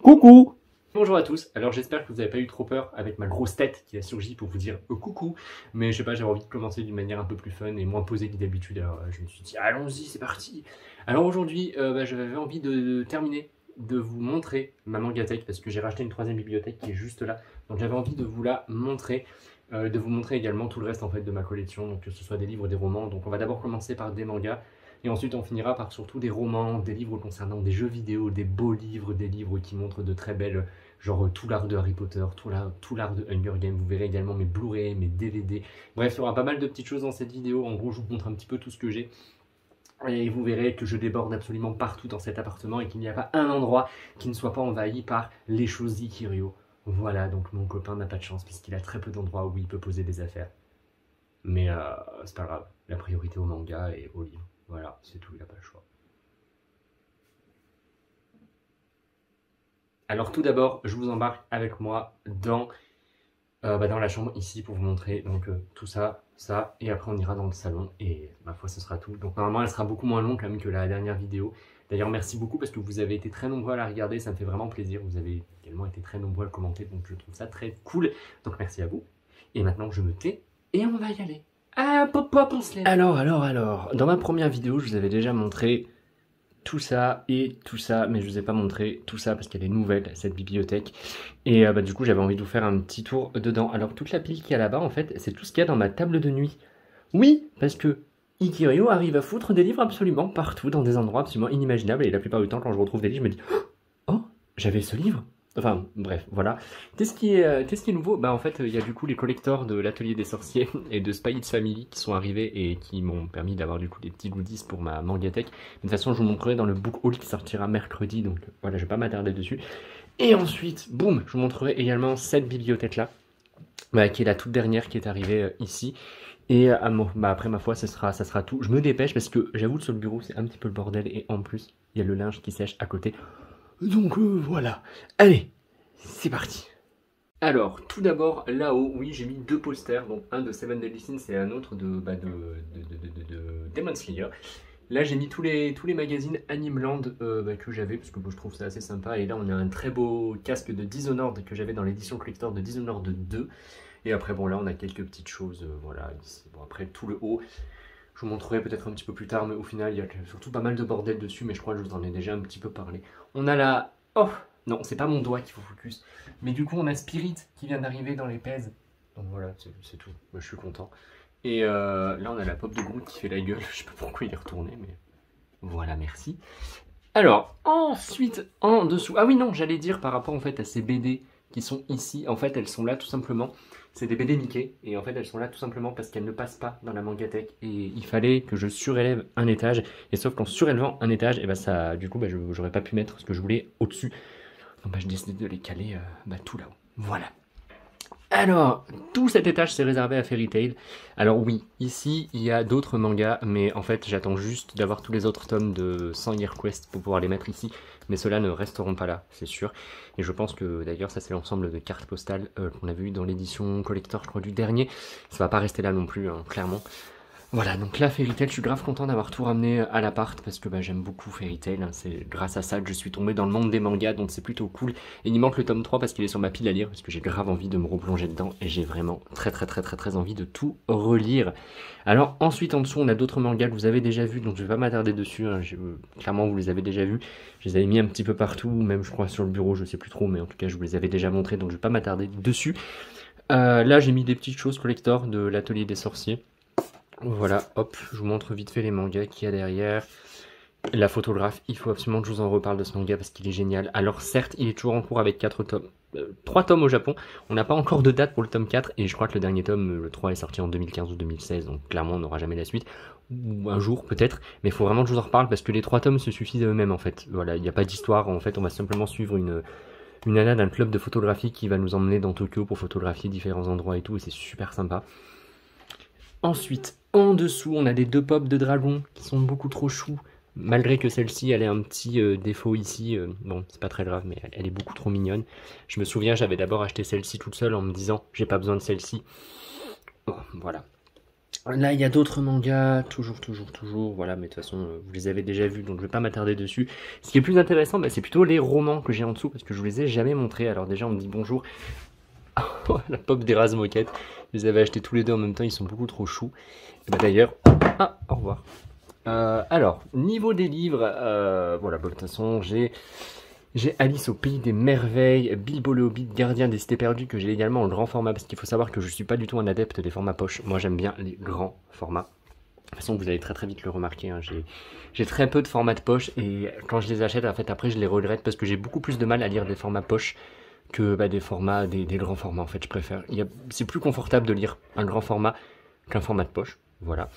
Coucou! Bonjour à tous, alors j'espère que vous n'avez pas eu trop peur avec ma grosse tête qui a surgi pour vous dire coucou, mais je sais pas, j'avais envie de commencer d'une manière un peu plus fun et moins posée que d'habitude, alors je me suis dit allons-y, c'est parti. Alors aujourd'hui, j'avais envie de terminer, de vous montrer ma Mangatech parce que j'ai racheté une troisième bibliothèque qui est juste là, donc j'avais envie de vous la montrer, de vous montrer également tout le reste en fait de ma collection, donc que ce soit des livres, des romans, donc on va d'abord commencer par des mangas. Et ensuite, on finira par surtout des romans, des livres concernant des jeux vidéo, des beaux livres, des livres qui montrent de très belles, genre tout l'art de Harry Potter, tout l'art de Hunger Games. Vous verrez également mes Blu-ray, mes DVD. Bref, il y aura pas mal de petites choses dans cette vidéo. En gros, je vous montre un petit peu tout ce que j'ai. Et vous verrez que je déborde absolument partout dans cet appartement et qu'il n'y a pas un endroit qui ne soit pas envahi par les choses d'Ikirio. Voilà, donc mon copain n'a pas de chance puisqu'il a très peu d'endroits où il peut poser des affaires. Mais c'est pas grave, la priorité au manga et au livre. Voilà, c'est tout, il n'a pas le choix. Alors tout d'abord, je vous embarque avec moi dans la chambre ici pour vous montrer donc tout ça, et après on ira dans le salon et ma foi ce sera tout. Donc normalement elle sera beaucoup moins longue quand même que la dernière vidéo. D'ailleurs merci beaucoup parce que vous avez été très nombreux à la regarder, ça me fait vraiment plaisir. Vous avez également été très nombreux à le commenter, donc je trouve ça très cool. Donc merci à vous. Et maintenant je me tais et on va y aller. Ah, pop pop, on se lève. Alors, dans ma première vidéo, je vous avais déjà montré tout ça et tout ça, mais je vous ai pas montré tout ça parce qu'elle est nouvelle, cette bibliothèque. Et du coup, j'avais envie de vous faire un petit tour dedans. Alors, toute la pile qu'il y a là-bas, en fait, c'est tout ce qu'il y a dans ma table de nuit. Oui, parce que Ikirio arrive à foutre des livres absolument partout, dans des endroits absolument inimaginables. Et la plupart du temps, quand je retrouve des livres, je me dis « Oh, j'avais ce livre !» Enfin, bref, voilà. Qu'est-ce qui est nouveau? Bah en fait, il y a du coup les collectors de l'Atelier des Sorciers et de Spy X Family qui sont arrivés et qui m'ont permis d'avoir du coup des petits goodies pour ma Mangatech. De toute façon, je vous montrerai dans le book haul qui sortira mercredi, donc voilà, je vais pas m'attarder dessus. Et ensuite, boum, je vous montrerai également cette bibliothèque-là, qui est la toute dernière qui est arrivée ici. Et après, ma foi, ça sera tout. Je me dépêche parce que j'avoue, sur le bureau, c'est un petit peu le bordel et en plus, il y a le linge qui sèche à côté. Donc voilà. Allez, c'est parti. Alors, tout d'abord, là-haut, oui, j'ai mis deux posters, donc un de Seven Deadly Sins et un autre de Demon Slayer. Là, j'ai mis tous les magazines Animeland que j'avais, parce que je trouve ça assez sympa. Et là, on a un très beau casque de Dishonored que j'avais dans l'édition collector de Dishonored 2. Et après, bon, là, on a quelques petites choses, voilà, ici. Bon, après, tout le haut, je vous montrerai peut-être un petit peu plus tard, mais au final, il y a surtout pas mal de bordel dessus, mais je crois que je vous en ai déjà un petit peu parlé. On a la... Oh non, c'est pas mon doigt qu'il faut focus. Mais du coup, on a Spirit qui vient d'arriver dans les pèses. Donc voilà, c'est tout. Moi, je suis content. Et là, on a la pop de Groot qui fait la gueule. Je sais pas pourquoi il est retourné, mais voilà, merci. Alors, ensuite, en dessous... Ah oui, non, j'allais dire par rapport en fait à ces BD qui sont ici. En fait, elles sont là tout simplement. C'est des BD Mickey. Et en fait, elles sont là tout simplement parce qu'elles ne passent pas dans la Mangatech. Et il fallait que je surélève un étage. Et sauf qu'en surélevant un étage, et ça, du coup, j'aurais pas pu mettre ce que je voulais au-dessus. Donc j'ai décidé de les caler tout là-haut. Voilà. Alors, tout cet étage c'est réservé à Fairy Tail. Alors oui, ici il y a d'autres mangas, mais en fait j'attends juste d'avoir tous les autres tomes de 100 Year Quest pour pouvoir les mettre ici. Mais ceux-là ne resteront pas là, c'est sûr. Et je pense que d'ailleurs ça c'est l'ensemble de cartes postales qu'on avait eu dans l'édition collector, je crois, du dernier. Ça va pas rester là non plus, hein, clairement. Voilà, donc là, Fairy Tail, je suis grave content d'avoir tout ramené à l'appart parce que j'aime beaucoup Fairy Tail. Hein, c'est grâce à ça que je suis tombé dans le monde des mangas, donc c'est plutôt cool. Et il manque le tome 3 parce qu'il est sur ma pile à lire, parce que j'ai grave envie de me replonger dedans et j'ai vraiment très envie de tout relire. Alors ensuite, en dessous, on a d'autres mangas que vous avez déjà vus, donc je vais pas m'attarder dessus. Hein, clairement, vous les avez déjà vus. Je les avais mis un petit peu partout, même je crois sur le bureau, je sais plus trop, mais en tout cas, je vous les avais déjà montrés, donc je vais pas m'attarder dessus. Là, j'ai mis des petites choses collector de l'Atelier des Sorciers. Voilà, hop, je vous montre vite fait les mangas qu'il y a derrière. La photographe, il faut absolument que je vous en reparle de ce manga parce qu'il est génial. Alors certes, il est toujours en cours avec 4 tomes. 3 tomes au Japon. On n'a pas encore de date pour le tome 4 et je crois que le dernier tome, le 3, est sorti en 2015 ou 2016. Donc clairement, on n'aura jamais la suite. Ou un jour peut-être. Mais il faut vraiment que je vous en reparle parce que les 3 tomes se suffisent à eux-mêmes en fait. Voilà, il n'y a pas d'histoire. En fait, on va simplement suivre une nana d'un club de photographie qui va nous emmener dans Tokyo pour photographier différents endroits et tout. Et c'est super sympa. Ensuite, en dessous, on a des 2 pops de dragon qui sont beaucoup trop choux. Malgré que celle-ci, elle ait un petit défaut ici. Bon, c'est pas très grave, mais elle est beaucoup trop mignonne. Je me souviens, j'avais d'abord acheté celle-ci toute seule en me disant, j'ai pas besoin de celle-ci. Bon, voilà. Là, il y a d'autres mangas, toujours, voilà, mais de toute façon, vous les avez déjà vus, donc je vais pas m'attarder dessus. Ce qui est plus intéressant, bah, c'est plutôt les romans que j'ai en dessous, parce que je vous les ai jamais montrés. Alors déjà, on me dit bonjour, la pop d'Erasmus Moquette, je les avais achetés tous les deux en même temps, ils sont beaucoup trop choux. Et bah, d'ailleurs, ah, au revoir. Alors, niveau des livres, voilà, bah, de toute façon, j'ai Alice au pays des merveilles, Bilbo le Hobbit, Gardien des cités perdues, que j'ai également en grand format, parce qu'il faut savoir que je suis pas du tout un adepte des formats poche. Moi, j'aime bien les grands formats. De toute façon, vous allez très très vite le remarquer, hein. J'ai très peu de formats de poche, et quand je les achète, en fait, après, je les regrette, parce que j'ai beaucoup plus de mal à lire des formats poche que bah, des formats, des grands formats, en fait, je préfère. C'est plus confortable de lire un grand format qu'un format de poche. Voilà.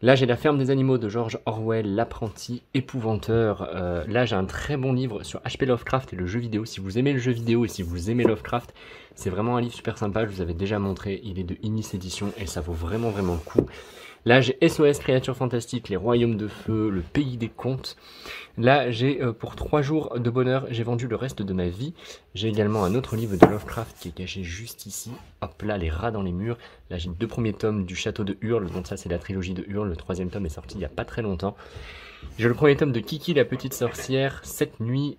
Là, j'ai La ferme des animaux de George Orwell, l'apprenti épouvanteur. Là, j'ai un très bon livre sur H.P. Lovecraft et le jeu vidéo. Si vous aimez le jeu vidéo et si vous aimez Lovecraft, c'est vraiment un livre super sympa. Je vous avais déjà montré. Il est de Inis Édition et ça vaut vraiment, vraiment le coup. Là, j'ai SOS Créatures Fantastiques, Les Royaumes de Feu, Le Pays des Contes. Là, j'ai pour 3 jours de bonheur, j'ai vendu le reste de ma vie. J'ai également un autre livre de Lovecraft qui est caché juste ici. Hop là, Les Rats dans les murs. Là, j'ai les 2 premiers tomes du Château de Hurle. Donc ça, c'est la trilogie de Hurle. Le 3e tome est sorti il n'y a pas très longtemps. J'ai le premier tome de Kiki, la petite sorcière, 7 nuits,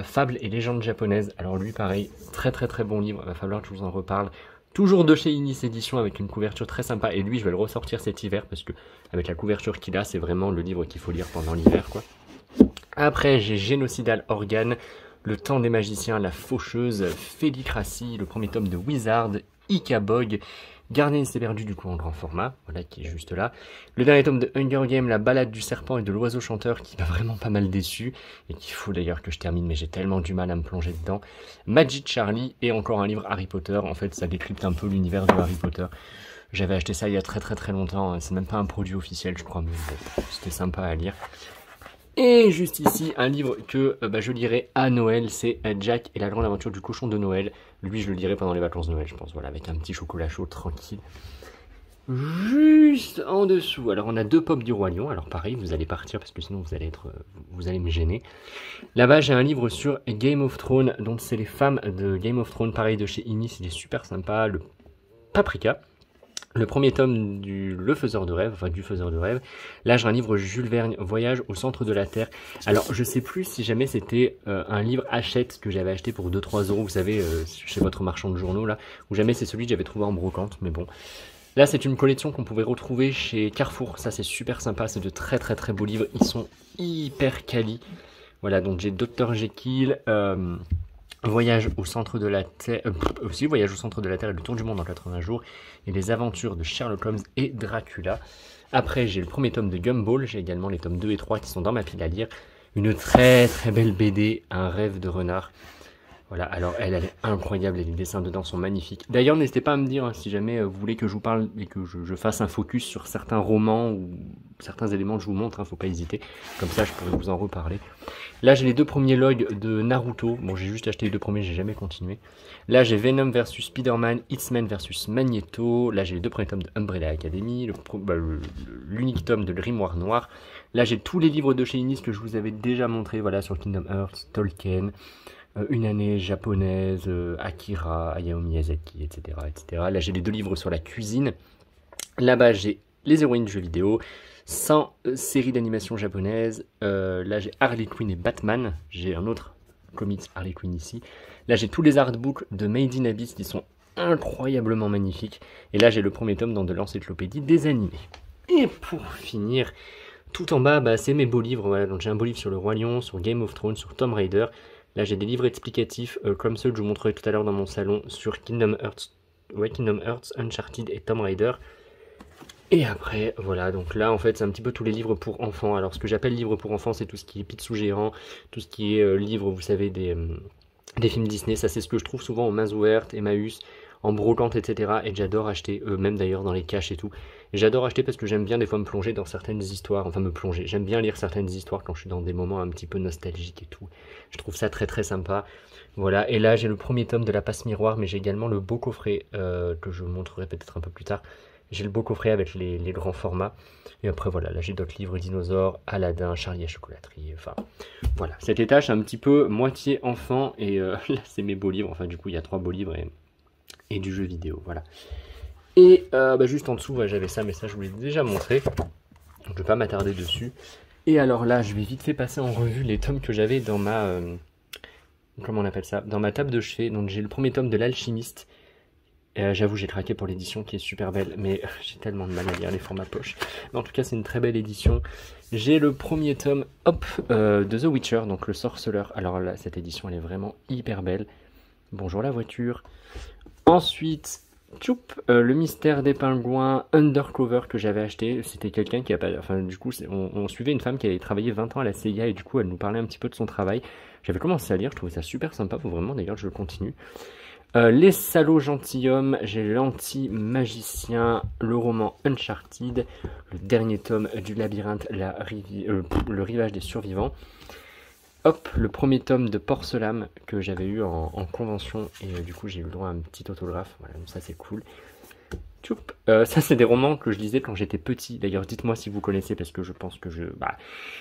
fables et légendes japonaises. Alors lui, pareil, très très très bon livre. Il va falloir que je vous en reparle. Toujours de chez Inis Édition avec une couverture très sympa. Et lui, je vais le ressortir cet hiver parce que avec la couverture qu'il a, c'est vraiment le livre qu'il faut lire pendant l'hiver, quoi. Après, j'ai Génocidal Organe, Le temps des magiciens, La faucheuse, Félicratie, le premier tome de Wizard, Ikabog, Gardien des cités perdues du coup en grand format, voilà qui est juste là. Le dernier tome de Hunger Games, La balade du serpent et de l'oiseau chanteur qui m'a vraiment pas mal déçu et qu'il faut d'ailleurs que je termine mais j'ai tellement du mal à me plonger dedans. Magic Charlie et encore un livre Harry Potter, en fait ça décrypte un peu l'univers de Harry Potter. J'avais acheté ça il y a très très très longtemps, c'est même pas un produit officiel je crois mais bon, c'était sympa à lire. Et juste ici, un livre que je lirai à Noël, c'est Jack et la grande aventure du cochon de Noël. Lui, je le lirai pendant les vacances de Noël, je pense, voilà, avec un petit chocolat chaud tranquille. Juste en dessous, alors on a 2 pop du Roi Lion, alors pareil, vous allez partir parce que sinon vous allez me gêner. Là-bas, j'ai un livre sur Game of Thrones, donc c'est les femmes de Game of Thrones, pareil de chez Inis, il est super sympa, le Paprika. Le premier tome du Le Faiseur de Rêve, enfin du Faiseur de Rêve. Là, j'ai un livre Jules Verne, Voyage au centre de la Terre. Alors, je sais plus si jamais c'était un livre Hachette que j'avais acheté pour 2-3 euros, vous savez, chez votre marchand de journaux, là, ou jamais c'est celui que j'avais trouvé en brocante, mais bon. Là, c'est une collection qu'on pouvait retrouver chez Carrefour. Ça, c'est super sympa, c'est de très très très beaux livres. Ils sont hyper quali. Voilà, donc j'ai Dr Jekyll, Voyage au centre de la Terre, aussi Voyage au centre de la Terre et le tour du monde en 80 jours, et les aventures de Sherlock Holmes et Dracula. Après, j'ai le premier tome de Gumball, j'ai également les tomes 2 et 3 qui sont dans ma pile à lire. Une très très belle BD, Un rêve de renard. Voilà, alors elle est incroyable et les dessins dedans sont magnifiques. D'ailleurs, n'hésitez pas à me dire si jamais vous voulez que je vous parle et que je fasse un focus sur certains romans ou certains éléments que je vous montre, hein, faut pas hésiter. Comme ça, je pourrais vous en reparler. Là, j'ai les 2 premiers logs de Naruto. Bon, j'ai juste acheté les 2 premiers, j'ai jamais continué. Là, j'ai Venom versus Spider-Man, Hitman versus Magneto. Là, j'ai les 2 premiers tomes de Umbrella Academy, l'unique tome de Grimoire Noir. Là, j'ai tous les livres de chez Inis que je vous avais déjà montré, voilà, sur Kingdom Hearts, Tolkien. Une année japonaise, Akira, Hayao Miyazaki, etc., etc. Là, j'ai les 2 livres sur la cuisine. Là-bas, j'ai les héroïnes de jeux vidéo, 100 séries d'animation japonaises. Là, j'ai Harley Quinn et Batman. J'ai un autre comics Harley Quinn ici. Là, j'ai tous les artbooks de Made in Abyss qui sont incroyablement magnifiques. Et là, j'ai le premier tome dans de l'encyclopédie des animés. Et pour finir, tout en bas, c'est mes beaux livres. Voilà, donc j'ai un beau livre sur le Roi Lion, sur Game of Thrones, sur Tomb Raider. Là, j'ai des livres explicatifs comme ceux que je vous montrerai tout à l'heure dans mon salon sur Kingdom Hearts, Uncharted et Tomb Raider. Et après, voilà, donc là, en fait, c'est un petit peu tous les livres pour enfants. Alors, ce que j'appelle livres pour enfants, c'est tout ce qui est Picsou géant, tout ce qui est livre, vous savez, des films Disney. Ça, c'est ce que je trouve souvent aux mains ouvertes, Emmaüs, en brocante, etc. Et j'adore acheter, même d'ailleurs dans les caches et tout. Et j'adore acheter parce que j'aime bien des fois me plonger dans certaines histoires, enfin me plonger. J'aime bien lire certaines histoires quand je suis dans des moments un petit peu nostalgiques et tout. Je trouve ça très très sympa. Voilà, et là j'ai le premier tome de La Passe Miroir, mais j'ai également le beau coffret que je vous montrerai peut-être un peu plus tard. J'ai le beau coffret avec les grands formats. Et après voilà, là j'ai d'autres livres, dinosaures, Aladdin, Charlie à chocolaterie, enfin voilà. Cet étage c'est un petit peu moitié enfant et là c'est mes beaux livres, enfin du coup il y a 3 beaux livres et du jeu vidéo, voilà. Et juste en dessous, j'avais ça, mais ça je vous l'ai déjà montré. Donc je ne vais pas m'attarder dessus. Et alors là, je vais vite fait passer en revue les tomes que j'avais dans ma... comment on appelle ça? Dans ma table de chevet. Donc j'ai le premier tome de l'Alchimiste. J'avoue, j'ai craqué pour l'édition qui est super belle, mais j'ai tellement de mal à lire les formats poche. Mais en tout cas, c'est une très belle édition. J'ai le premier tome, de The Witcher, donc le sorceleur. Alors là, cette édition, elle est vraiment hyper belle. Bonjour la voiture. Ensuite, le mystère des pingouins Undercover que j'avais acheté. C'était quelqu'un qui a pas... Enfin, du coup, on suivait une femme qui avait travaillé 20 ans à la CIA et du coup, elle nous parlait un petit peu de son travail. J'avais commencé à lire, je trouvais ça super sympa. Faut vraiment, d'ailleurs, je le continue. Les salauds gentilshommes, j'ai l'anti-magicien, le roman Uncharted, le dernier tome du labyrinthe, le rivage des survivants. Le premier tome de Porcelam que j'avais eu en convention et du coup j'ai eu le droit à un petit autographe, voilà, donc ça c'est cool. Ça c'est des romans que je lisais quand j'étais petit, d'ailleurs dites-moi si vous connaissez parce que je pense que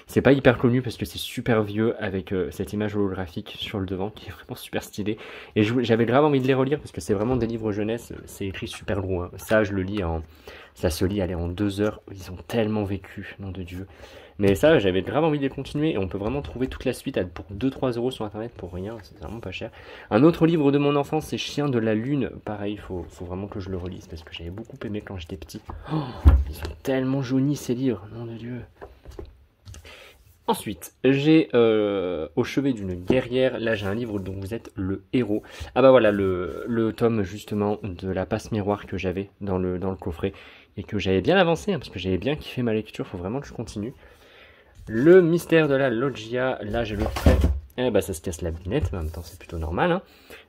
c'est pas hyper connu parce que c'est super vieux avec cette image holographique sur le devant qui est vraiment super stylée et j'avais grave envie de les relire parce que c'est vraiment des livres jeunesse, c'est écrit super gros, hein. Ça je le lis ça se lit en 2 heures, ils ont tellement vécu, nom de Dieu. Mais ça, j'avais grave envie de les continuer et on peut vraiment trouver toute la suite pour 2-3 euros sur internet pour rien, c'est vraiment pas cher. Un autre livre de mon enfance, c'est Chien de la Lune. Pareil, faut vraiment que je le relise parce que j'avais beaucoup aimé quand j'étais petit. Oh, ils sont tellement jaunis ces livres, nom de Dieu. Ensuite, j'ai Au chevet d'une guerrière. Là, j'ai un livre dont vous êtes le héros. Ah bah voilà, le tome justement de la passe miroir que j'avais dans le coffret et que j'avais bien avancé hein, parce que j'avais bien kiffé ma lecture. Faut vraiment que je continue. Le mystère de la loggia, là j'ai le prêt. Ça se casse la binette, mais en même temps c'est plutôt normal. Hein.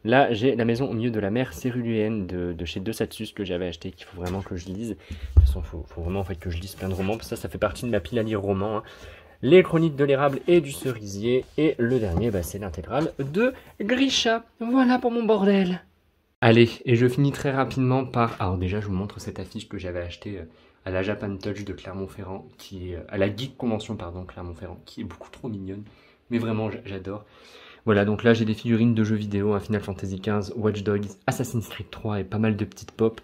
Là j'ai La maison au milieu de la mer céruléenne de chez De Satsus que j'avais acheté, qu'il faut vraiment que je lise. De toute façon, faut vraiment en fait que je lise plein de romans, parce que ça fait partie de ma pile à lire romans. Hein. Les chroniques de l'érable et du cerisier. Et le dernier, c'est l'intégrale de Grisha. Voilà pour mon bordel. Allez, et je finis très rapidement par... Alors déjà, je vous montre cette affiche que j'avais achetée à la Japan Touch de Clermont-Ferrand, qui est... à la Geek Convention, pardon, Clermont-Ferrand, qui est beaucoup trop mignonne. Mais vraiment, j'adore. Voilà, donc là, j'ai des figurines de jeux vidéo, Final Fantasy XV, Watch Dogs, Assassin's Creed 3 et pas mal de petites pop.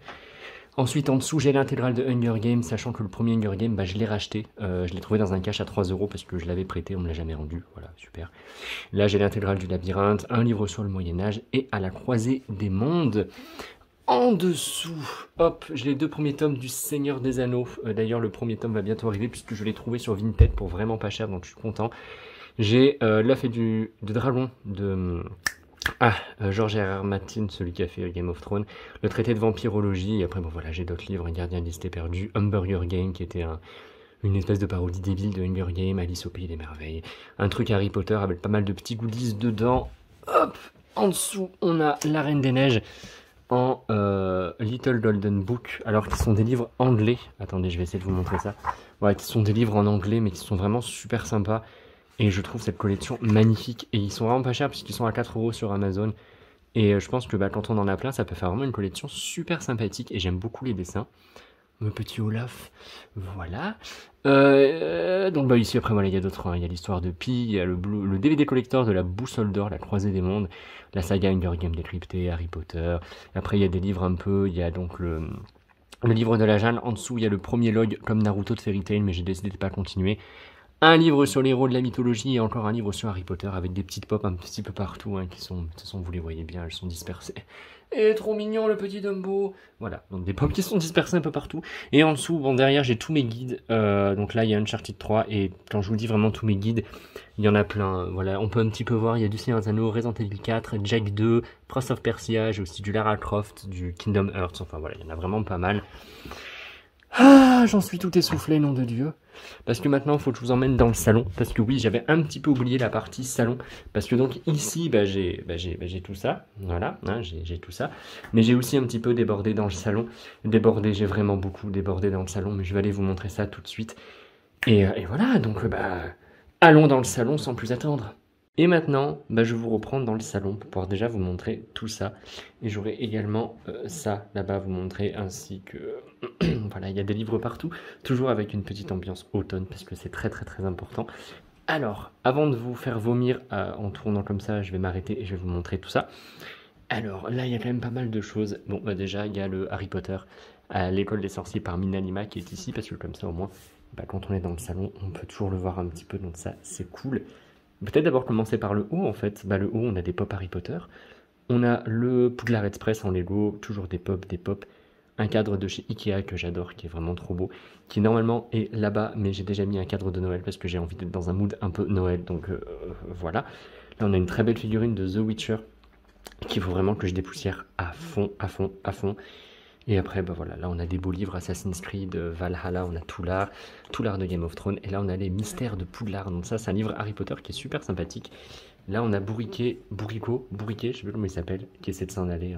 Ensuite, en dessous, j'ai l'intégrale de Hunger Games, sachant que le premier Hunger Games, je l'ai racheté. Je l'ai trouvé dans un cache à 3 euros parce que je l'avais prêté, on me l'a jamais rendu. Voilà, super. Là, j'ai l'intégrale du labyrinthe, un livre sur le Moyen-Âge et À la croisée des mondes. En dessous, j'ai les 2 premiers tomes du Seigneur des Anneaux. D'ailleurs, le premier tome va bientôt arriver puisque je l'ai trouvé sur Vinted pour vraiment pas cher, donc je suis content. J'ai L'œuf et de dragon de... George R.R. Martin, celui qui a fait Game of Thrones, le traité de vampirologie, et après voilà, j'ai d'autres livres, Gardien des Cités Perdues, Hamburger Game qui était une espèce de parodie débile de Hunger Game, Alice au Pays des Merveilles, un truc Harry Potter avec pas mal de petits goodies dedans. En dessous, on a La Reine des Neiges en Little Golden Book, alors qu'ils sont des livres anglais. Attendez, je vais essayer de vous montrer ça. Ouais, qui sont des livres en anglais, mais qui sont vraiment super sympas. Et je trouve cette collection magnifique. Et ils sont vraiment pas chers puisqu'ils sont à 4 euros sur Amazon. Et je pense que quand on en a plein, ça peut faire vraiment une collection super sympathique. Et j'aime beaucoup les dessins. Mon petit Olaf. Voilà. Donc ici, après, voilà, il y a d'autres. Hein. Il y a l'histoire de Pi. Il y a le DVD collector de la Boussole d'Or, la Croisée des Mondes. La saga Hunger Games décryptée, Harry Potter. Après, il y a des livres un peu. Il y a donc le livre de la Jeanne. En dessous, il y a le premier log comme Naruto de Fairy Tail. Mais j'ai décidé de pas continuer. Un livre sur les héros de la mythologie et encore un livre sur Harry Potter avec des petites pop un petit peu partout hein, qui sont, de toute façon vous les voyez bien, elles sont dispersées. Et trop mignon le petit Dumbo. Voilà, donc des pop qui sont dispersées un peu partout. Et en dessous, derrière j'ai tous mes guides. Donc là il y a Uncharted 3 et quand je vous dis vraiment tous mes guides, il y en a plein. Voilà, on peut un petit peu voir, il y a du Seigneur des Anneaux, Resident Evil 4, Jack 2, Prince of Persia, j'ai aussi du Lara Croft, du Kingdom Hearts, enfin voilà, il y en a vraiment pas mal. J'en suis tout essoufflé, nom de Dieu. Parce que maintenant, il faut que je vous emmène dans le salon. Parce que oui, j'avais un petit peu oublié la partie salon. Parce que donc ici, j'ai tout ça. Voilà, hein, j'ai tout ça. Mais j'ai aussi un petit peu débordé dans le salon. Débordé, j'ai vraiment beaucoup débordé dans le salon. Mais je vais aller vous montrer ça tout de suite. Et voilà, donc allons dans le salon sans plus attendre. Et maintenant, je vais vous reprendre dans le salon pour pouvoir déjà vous montrer tout ça. Et j'aurai également ça là-bas à vous montrer, ainsi que... voilà, il y a des livres partout, toujours avec une petite ambiance automne, parce que c'est très très très important. Alors, avant de vous faire vomir en tournant comme ça, je vais m'arrêter et je vais vous montrer tout ça. Alors, là, il y a quand même pas mal de choses. Bon, déjà, il y a le Harry Potter à l'école des sorciers par Minalima qui est ici, parce que comme ça au moins, quand on est dans le salon, on peut toujours le voir un petit peu, donc ça c'est cool. Peut-être d'abord commencer par le haut en fait. Le haut, on a des pop Harry Potter. On a le Poudlard Express en Lego, toujours des pop, un cadre de chez Ikea que j'adore, qui est vraiment trop beau, qui normalement est là-bas, mais j'ai déjà mis un cadre de Noël parce que j'ai envie d'être dans un mood un peu Noël, donc voilà. Là on a une très belle figurine de The Witcher, qu'il faut vraiment que je dépoussière à fond, à fond, à fond. Et après, voilà, là on a des beaux livres, Assassin's Creed, Valhalla, on a tout l'art de Game of Thrones, et là on a les mystères de Poudlard, donc ça c'est un livre Harry Potter qui est super sympathique. Là on a Bourriquet, je sais plus comment il s'appelle, qui essaie de s'en aller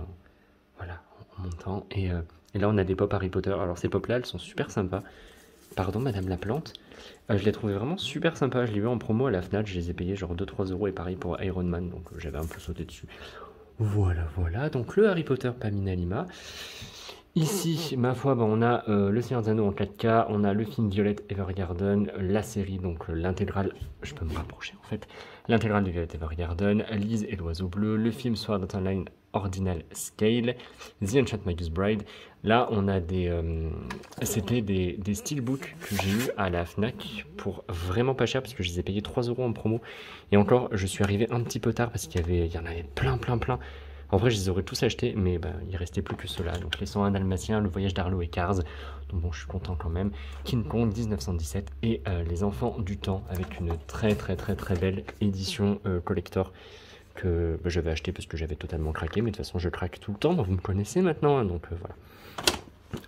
voilà, en montant, et là on a des pop Harry Potter, alors ces pop là elles sont super sympas. Pardon Madame la Plante, je les trouvais vraiment super sympas, je les ai eu en promo à la Fnac, je les ai payés genre 2-3 euros, et pareil pour Iron Man, donc j'avais un peu sauté dessus. Voilà, donc le Harry Potter Pamina Lima. Ici, ma foi, on a Le Seigneur des Anneaux en 4K, on a le film Violet Evergarden, la série, donc l'intégrale, je peux me rapprocher en fait, l'intégrale de Violet Evergarden, Lise et l'Oiseau Bleu, le film Sword Art Online Ordinal Scale, The Enchant Magus Bride. Là, on a c'était des steelbooks que j'ai eu à la Fnac pour vraiment pas cher parce que je les ai payés 3 euros en promo. Et encore, je suis arrivé un petit peu tard parce qu'il y en avait plein. En vrai, je les aurais tous achetés, mais il restait plus que ceux-là. Donc les 101 Dalmatiens, Le Voyage d'Arlo et Cars. Donc bon, je suis content quand même. King Kong 1917 et Les Enfants du Temps avec une très belle édition collector que j'avais acheté parce que j'avais totalement craqué. Mais de toute façon, je craque tout le temps. Donc vous me connaissez maintenant, hein, donc voilà.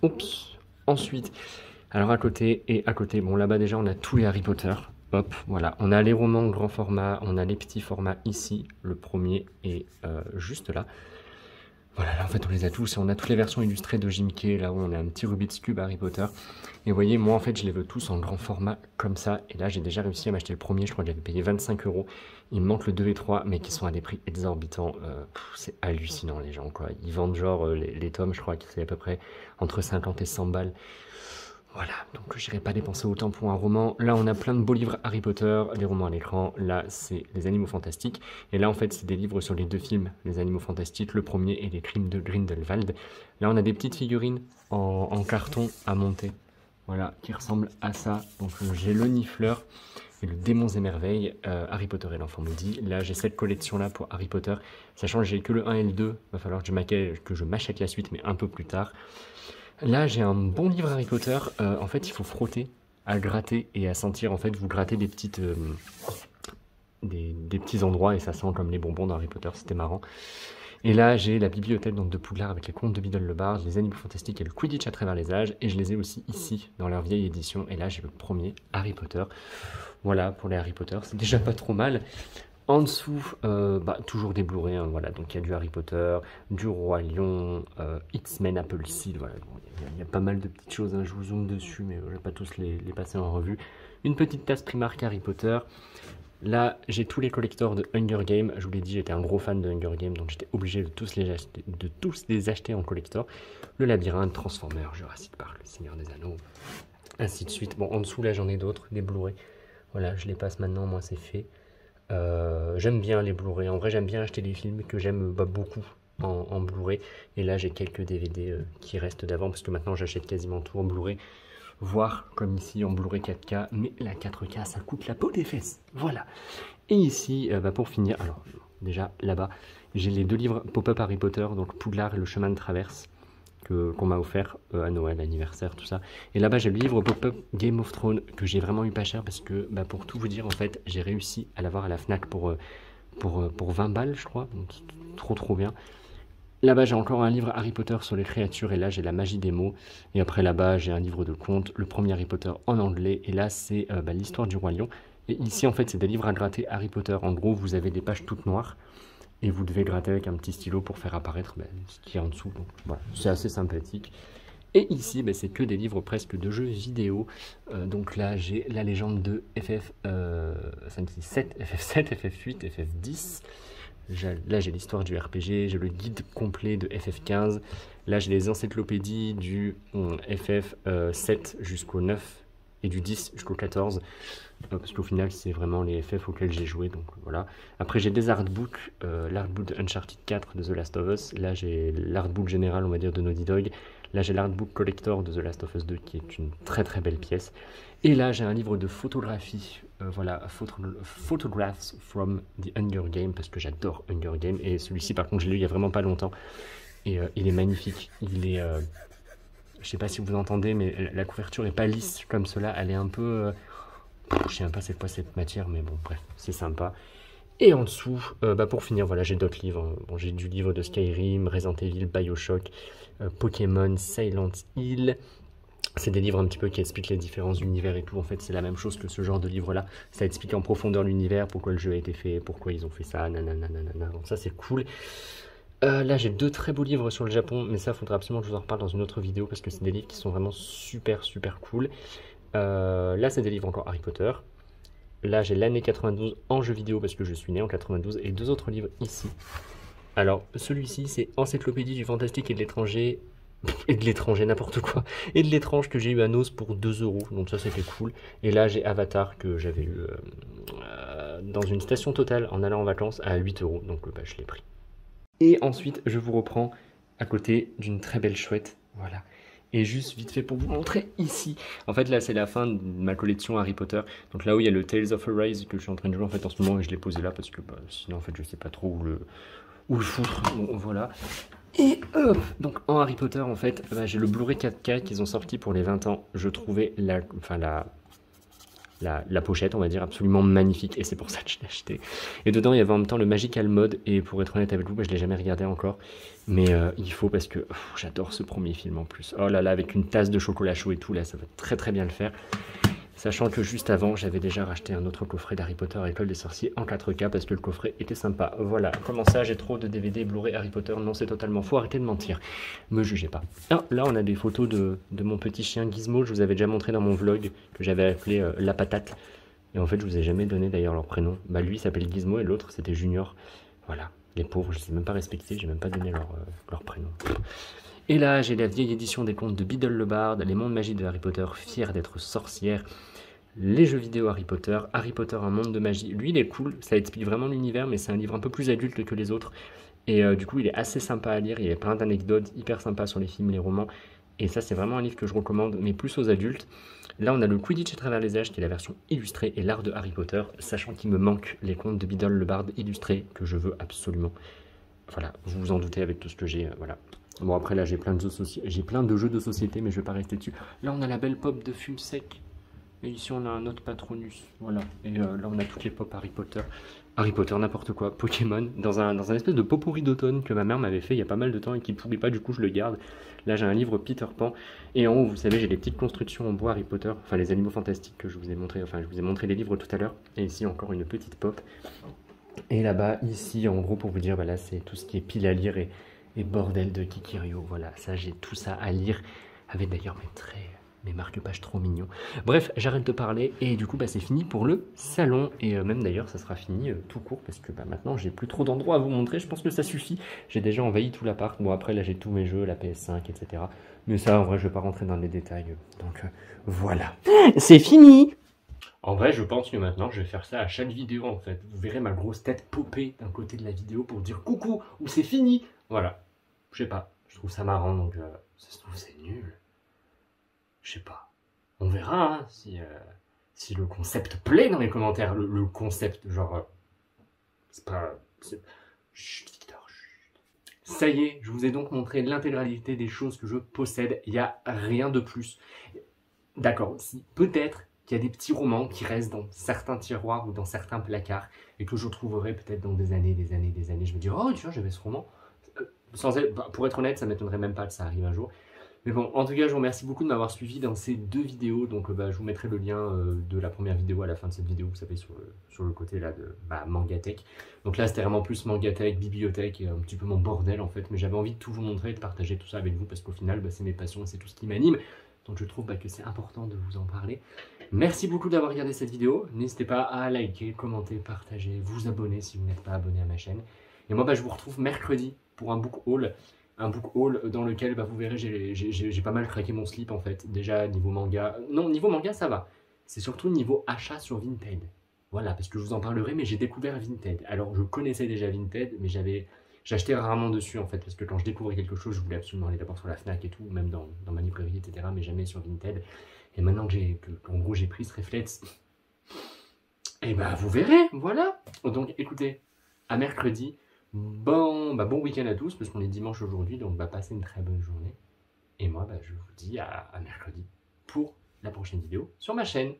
Oups. Ensuite, alors à côté, bon là-bas déjà on a tous les Harry Potter. Hop, voilà, on a les romans grand format, on a les petits formats ici, le premier est juste là. Voilà, là en fait on les a tous, et on a toutes les versions illustrées de Jim Kay, là où on a un petit Rubik's Cube Harry Potter. Et vous voyez, moi en fait je les veux tous en grand format comme ça, et là j'ai déjà réussi à m'acheter le premier, je crois que j'avais payé 25 euros. Il me manque le 2 et 3, mais qui sont à des prix exorbitants, c'est hallucinant les gens quoi. Ils vendent genre les tomes, je crois que c'est à peu près entre 50 et 100 balles. Voilà, donc je n'irai pas dépenser autant pour un roman. Là, on a plein de beaux livres Harry Potter, des romans à l'écran. Là, c'est Les Animaux Fantastiques. Et là, en fait, c'est des livres sur les deux films, Les Animaux Fantastiques, le premier et Les Crimes de Grindelwald. Là, on a des petites figurines en carton à monter, voilà, qui ressemblent à ça. Donc, j'ai le Nifleur et le Démons et Merveilles, Harry Potter et l'Enfant Maudit. Là, j'ai cette collection-là pour Harry Potter, sachant que j'ai que le 1 et le 2. Il va falloir que je m'achète la suite, mais un peu plus tard. Là, j'ai un bon livre Harry Potter. En fait, il faut frotter, à gratter et à sentir. En fait, vous grattez des petits endroits et ça sent comme les bonbons dans Harry Potter. C'était marrant. Et là, j'ai la bibliothèque donc, de Poudlard avec les contes de Biddle le Barde, les Animaux Fantastiques et le Quidditch à travers les âges. Et je les ai aussi ici, dans leur vieille édition. Et là, j'ai le premier Harry Potter. Voilà, pour les Harry Potter, c'est déjà pas trop mal. En dessous, toujours des Blu-ray, hein, voilà, donc il y a du Harry Potter, du Roi Lion, X-Men, Appleseed, voilà, il y a pas mal de petites choses, hein, je vous zoome dessus, mais je vais pas tous les passer en revue. Une petite tasse Primark Harry Potter. Là, j'ai tous les collectors de Hunger Games, je vous l'ai dit, j'étais un gros fan de Hunger Games, donc j'étais obligé de tous les acheter en collector. Le Labyrinthe, Transformers, Jurassic Park, Le Seigneur des Anneaux, ainsi de suite. Bon, en dessous, là, j'en ai d'autres, des Blu-ray. Voilà, je les passe maintenant, moi c'est fait. J'aime bien les Blu-ray, en vrai j'aime bien acheter des films que j'aime beaucoup en Blu-ray, et là j'ai quelques DVD qui restent d'avant parce que maintenant j'achète quasiment tout en Blu-ray, voire comme ici en Blu-ray 4K, mais la 4K ça coûte la peau des fesses, voilà. Et ici pour finir, alors déjà là-bas j'ai les deux livres pop-up Harry Potter, donc Poudlard et le chemin de traverse qu'on m'a offert à Noël, anniversaire, tout ça. Et là-bas, j'ai le livre Pop-up Game of Thrones que j'ai vraiment eu pas cher parce que, pour tout vous dire, en fait, j'ai réussi à l'avoir à la Fnac pour 20 balles, je crois. Donc, trop bien. Là-bas, j'ai encore un livre Harry Potter sur les créatures et là, j'ai la magie des mots. Et après, là-bas, j'ai un livre de contes, le premier Harry Potter en anglais. Et là, c'est l'histoire du Roi Lion. Et ici, en fait, c'est des livres à gratter Harry Potter. En gros, vous avez des pages toutes noires. Et vous devez gratter avec un petit stylo pour faire apparaître ce qu'il y a en dessous. Donc voilà, c'est assez sympathique. Et ici, c'est que des livres presque de jeux vidéo. Donc là, j'ai la légende de FF7, FF8, FF10. Là, j'ai l'histoire du RPG, j'ai le guide complet de FF15. Là, j'ai les encyclopédies du FF7 jusqu'au 9 et du 10 jusqu'au 14. Parce qu'au final, c'est vraiment les FF auxquels j'ai joué, donc voilà. Après, j'ai des artbooks, l'artbook de Uncharted 4 de The Last of Us. Là, j'ai l'artbook général, on va dire, de Naughty Dog. Là, j'ai l'artbook collector de The Last of Us 2 qui est une très très belle pièce. Et là, j'ai un livre de photographie, voilà, Photographs from the Hunger Game, parce que j'adore Hunger Game. Et celui-ci, par contre, je l'ai lu il y a vraiment pas longtemps. Et il est magnifique. Il est, je sais pas si vous entendez, mais la couverture est pas lisse comme cela. Elle est un peu, je sais même pas c'est quoi cette matière, mais bon, bref, c'est sympa. Et en dessous, pour finir, voilà, j'ai d'autres livres. Bon, j'ai du livre de Skyrim, Resident Evil, Bioshock, Pokémon, Silent Hill. C'est des livres un petit peu qui expliquent les différents univers et tout. En fait, c'est la même chose que ce genre de livre-là. Ça explique en profondeur l'univers, pourquoi le jeu a été fait, pourquoi ils ont fait ça, nanana. Donc ça, c'est cool. Là, j'ai 2 très beaux livres sur le Japon, mais ça, il faudra absolument que je vous en reparle dans une autre vidéo, parce que c'est des livres qui sont vraiment super, super cool. Là, c'est des livres encore Harry Potter. Là, j'ai l'année 92 en jeu vidéo, parce que je suis né en 92, et 2 autres livres ici. Alors, celui-ci, c'est Encyclopédie du fantastique et de l'étranger, n'importe quoi, et de l'étrange que j'ai eu à Nos pour 2 euros, donc ça c'était cool. Et là j'ai Avatar que j'avais eu dans une station Total en allant en vacances à 8 euros, donc je l'ai pris. Et ensuite je vous reprends à côté d'une très belle chouette, voilà. Et juste vite fait pour vous montrer ici, en fait là c'est la fin de ma collection Harry Potter, donc là où il y a le Tales of Arise que je suis en train de jouer en fait en ce moment, et je l'ai posé là parce que sinon en fait je sais pas trop où le foutre, bon, voilà. Et hop, donc en Harry Potter en fait, j'ai le Blu-ray 4K qu'ils ont sorti pour les 20 ans. Je trouvais la pochette, on va dire, absolument magnifique, et c'est pour ça que je l'ai acheté. Et dedans, il y avait en même temps le Magical Mode, et pour être honnête avec vous, je l'ai jamais regardé encore, mais il faut parce que j'adore ce premier film en plus. Oh là là, avec une tasse de chocolat chaud et tout, là, ça va très très bien le faire. Sachant que juste avant, j'avais déjà racheté un autre coffret d'Harry Potter à École des Sorciers en 4K parce que le coffret était sympa. Voilà, comment ça, j'ai trop de DVD Blu-ray Harry Potter? Non, c'est totalement faux, arrêtez de mentir. Me jugez pas. Ah, là, on a des photos de mon petit chien Gizmo, je vous avais déjà montré dans mon vlog, que j'avais appelé La Patate. Et en fait, je vous ai jamais donné d'ailleurs leur prénom. Bah, lui s'appelle Gizmo et l'autre, c'était Junior. Voilà, les pauvres, je ne les ai même pas respectés, j'ai même pas donné leur prénom. Et là, j'ai la vieille édition des contes de Biddle le Bard, les mondes magiques de Harry Potter, fier d'être sorcière, les jeux vidéo Harry Potter, un monde de magie. Lui, il est cool, ça explique vraiment l'univers, mais c'est un livre un peu plus adulte que les autres. Et du coup, il est assez sympa à lire, il y a plein d'anecdotes hyper sympas sur les films, les romans. Et ça, c'est vraiment un livre que je recommande, mais plus aux adultes. Là, on a le Quidditch à travers les âges, qui est la version illustrée, et l'art de Harry Potter, sachant qu'il me manque les contes de Biddle le Bard illustrés, que je veux absolument. Voilà, vous vous en doutez avec tout ce que j'ai, voilà. Bon, après là, j'ai plein de jeux de société, mais je vais pas rester dessus. Là, on a la belle pop de Fume Sec. Et ici, on a un autre Patronus. Voilà. Et là, on a toutes les pop Harry Potter. Harry Potter, n'importe quoi. Pokémon. Dans un espèce de pot pourri d'automne que ma mère m'avait fait il y a pas mal de temps et qui pourrit pas, du coup, je le garde. Là, j'ai un livre Peter Pan. Et en haut, vous savez, j'ai les petites constructions en bois Harry Potter. Enfin, les animaux fantastiques que je vous ai montré. Enfin, je vous ai montré les livres tout à l'heure. Et ici, encore une petite pop. Et là-bas, ici, en gros, pour vous dire, là, c'est tout ce qui est pile à lire et bordel de Kikirio. Voilà, ça, j'ai tout ça à lire. Avec d'ailleurs mes marque-pages trop mignons. Bref, j'arrête de parler et du coup, c'est fini pour le salon. Et même d'ailleurs, ça sera fini tout court parce que maintenant, j'ai plus trop d'endroits à vous montrer. Je pense que ça suffit. J'ai déjà envahi tout l'appart. Bon, après, là, j'ai tous mes jeux, la PS5, etc. Mais ça, en vrai, je vais pas rentrer dans les détails. Donc, voilà. C'est fini! En vrai, je pense que maintenant, je vais faire ça à chaque vidéo, en fait. Vous verrez ma grosse tête popper d'un côté de la vidéo pour dire coucou ou c'est fini. Voilà. Je sais pas. Je trouve ça marrant, donc ça se trouve, c'est nul. Je sais pas. On verra hein, si le concept plaît dans les commentaires. Le concept, genre... c'est pas... Chut, Victor, chut. Ça y est, je vous ai donc montré l'intégralité des choses que je possède. Il n'y a rien de plus. D'accord, si peut-être qu'il y a des petits romans qui restent dans certains tiroirs ou dans certains placards et que je retrouverai peut-être dans des années. Je me dis, oh tiens, j'avais ce roman. Pour être honnête, ça m'étonnerait même pas que ça arrive un jour. Mais bon, en tout cas, je vous remercie beaucoup de m'avoir suivi dans ces 2 vidéos. Donc, je vous mettrai le lien de la première vidéo à la fin de cette vidéo, vous savez, sur le côté là de Mangatech. Donc là, c'était vraiment plus Mangatech, bibliothèque et un petit peu mon bordel en fait. Mais j'avais envie de tout vous montrer et de partager tout ça avec vous parce qu'au final, c'est mes passions et c'est tout ce qui m'anime. Donc, je trouve que c'est important de vous en parler. Merci beaucoup d'avoir regardé cette vidéo. N'hésitez pas à liker, commenter, partager, vous abonner si vous n'êtes pas abonné à ma chaîne. Et moi, je vous retrouve mercredi pour un book haul. Un book haul dans lequel, vous verrez, j'ai pas mal craqué mon slip en fait. Déjà, niveau manga... Non, niveau manga, ça va. C'est surtout niveau achat sur Vinted. Voilà, parce que je vous en parlerai, mais j'ai découvert Vinted. Alors, je connaissais déjà Vinted, mais j'avais J'achetais rarement dessus en fait, parce que quand je découvrais quelque chose, je voulais absolument aller d'abord sur la Fnac et tout, même dans ma librairie, etc., mais jamais sur Vinted. Et maintenant qu'en gros j'ai pris ce réflexe, et bah vous verrez, voilà. Donc écoutez, à mercredi, bon week-end à tous, parce qu'on est dimanche aujourd'hui, donc passez une très bonne journée. Et moi, je vous dis à mercredi pour la prochaine vidéo sur ma chaîne.